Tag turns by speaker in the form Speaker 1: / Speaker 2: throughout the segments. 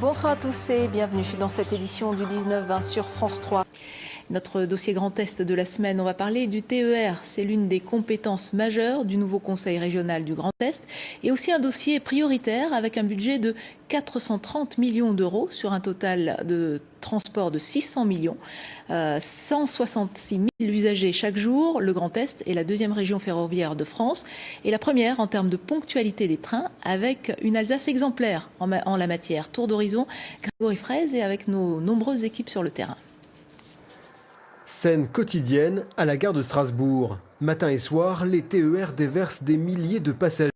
Speaker 1: Bonsoir à tous et bienvenue dans cette édition du 19-20 sur France 3. Notre dossier Grand Est de la semaine, on va parler du TER. C'est l'une des compétences majeures du nouveau Conseil régional du Grand Est et aussi un dossier prioritaire avec un budget de 430 millions d'euros sur un total de transport de 600 millions. 166 000 usagers chaque jour. Le Grand Est est la deuxième région ferroviaire de France et la première en termes de ponctualité des trains avec une Alsace exemplaire en la matière. Tour d'horizon, Grégory Fraise et avec nos nombreuses équipes sur le terrain.
Speaker 2: Scène quotidienne à la gare de Strasbourg. Matin et soir, les TER déversent des milliers de passagers.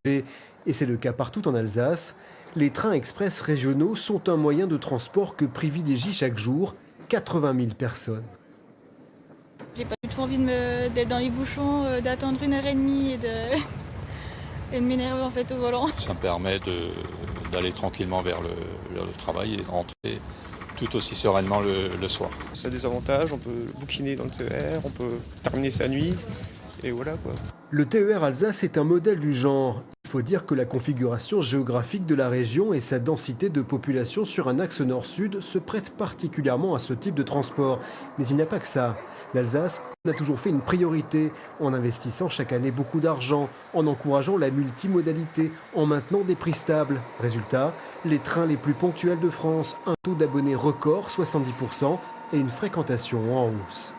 Speaker 2: Et c'est le cas partout en Alsace. Les trains express régionaux sont un moyen de transport que privilégient chaque jour 80 000 personnes.
Speaker 3: J'ai pas du tout envie d'être dans les bouchons, d'attendre 1h30 et de m'énerver en fait au volant.
Speaker 4: Ça me permet d'aller tranquillement vers le travail et de rentrer tout aussi sereinement le soir.
Speaker 5: Ça a des avantages, on peut bouquiner dans le TER, on peut terminer sa nuit, et voilà quoi.
Speaker 2: Le TER Alsace est un modèle du genre. Il faut dire que la configuration géographique de la région et sa densité de population sur un axe nord-sud se prêtent particulièrement à ce type de transport. Mais il n'y a pas que ça. L'Alsace a toujours fait une priorité en investissant chaque année beaucoup d'argent, en encourageant la multimodalité, en maintenant des prix stables. Résultat, les trains les plus ponctuels de France, un taux d'abonnés record, 70%, et une fréquentation en hausse.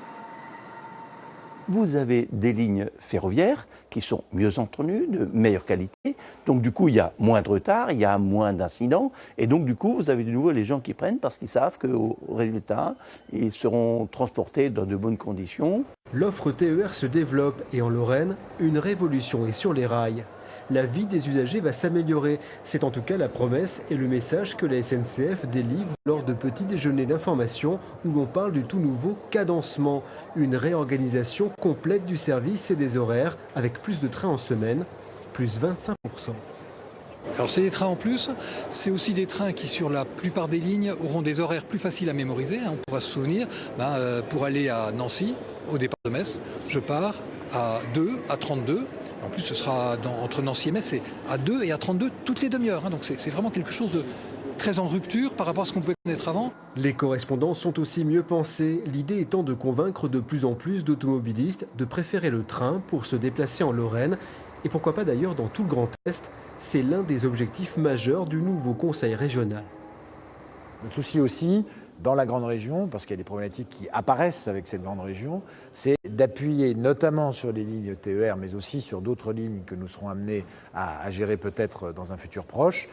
Speaker 6: Vous avez des lignes ferroviaires qui sont mieux entretenues, de meilleure qualité. Donc du coup, il y a moins de retard, il y a moins d'incidents. Et donc du coup, vous avez de nouveau les gens qui prennent parce qu'ils savent qu'au résultat, ils seront transportés dans de bonnes conditions.
Speaker 2: L'offre TER se développe et en Lorraine, une révolution est sur les rails. La vie des usagers va s'améliorer. C'est en tout cas la promesse et le message que la SNCF délivre lors de petits déjeuners d'information où l'on parle du tout nouveau cadencement. Une réorganisation complète du service et des horaires avec plus de trains en semaine, plus 25%.
Speaker 7: Alors c'est des trains en plus, c'est aussi des trains qui sur la plupart des lignes auront des horaires plus faciles à mémoriser. On pourra se souvenir, pour aller à Nancy, au départ de Metz, je pars à 2, à 32. En plus, ce sera entre Nancy et Metz, c'est à 2 et à 32 toutes les demi-heures. Donc c'est vraiment quelque chose de très en rupture par rapport à ce qu'on pouvait connaître avant.
Speaker 2: Les correspondants sont aussi mieux pensés, l'idée étant de convaincre de plus en plus d'automobilistes de préférer le train pour se déplacer en Lorraine. Et pourquoi pas d'ailleurs dans tout le Grand Est. C'est l'un des objectifs majeurs du nouveau Conseil régional.
Speaker 8: Le souci aussi, dans la grande région, parce qu'il y a des problématiques qui apparaissent avec cette grande région, c'est d'appuyer notamment sur les lignes TER, mais aussi sur d'autres lignes que nous serons amenés à gérer peut-être dans un futur proche,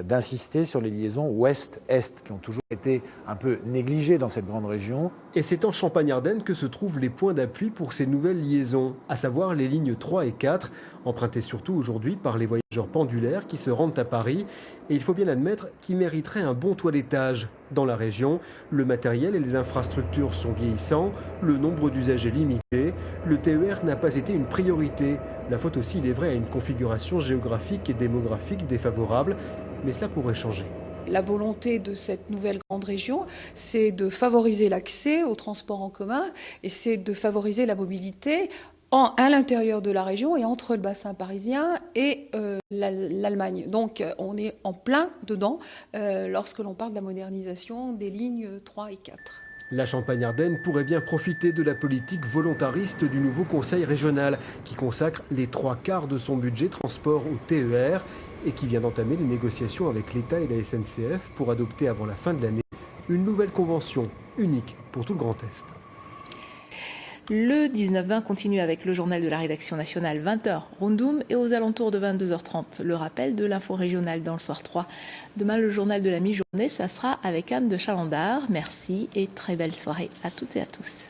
Speaker 8: d'insister sur les liaisons ouest-est, qui ont toujours été un peu négligées dans cette grande région.
Speaker 2: Et c'est en Champagne-Ardenne que se trouvent les points d'appui pour ces nouvelles liaisons, à savoir les lignes 3 et 4, empruntées surtout aujourd'hui par les voyageurs pendulaires qui se rendent à Paris. Et il faut bien admettre qu'ils mériteraient un bon toilettage. Dans la région, le matériel et les infrastructures sont vieillissants, le nombre d'usagers limité, le TER n'a pas été une priorité. La faute aussi, il est vrai, à une configuration géographique et démographique défavorable, mais cela pourrait changer.
Speaker 9: La volonté de cette nouvelle grande région, c'est de favoriser l'accès aux transports en commun et c'est de favoriser la mobilité à l'intérieur de la région et entre le bassin parisien et l'Allemagne. Donc on est en plein dedans lorsque l'on parle de la modernisation des lignes 3 et 4.
Speaker 2: La Champagne-Ardenne pourrait bien profiter de la politique volontariste du nouveau Conseil régional qui consacre les 3/4 de son budget transport au TER et qui vient d'entamer les négociations avec l'État et la SNCF pour adopter avant la fin de l'année une nouvelle convention unique pour tout le Grand Est.
Speaker 1: Le 19-20 continue avec le journal de la rédaction nationale, 20h, Rundoum, et aux alentours de 22h30, le rappel de l'info régionale dans le Soir 3. Demain, le journal de la mi-journée, ça sera avec Anne de Chalandard. Merci et très belle soirée à toutes et à tous.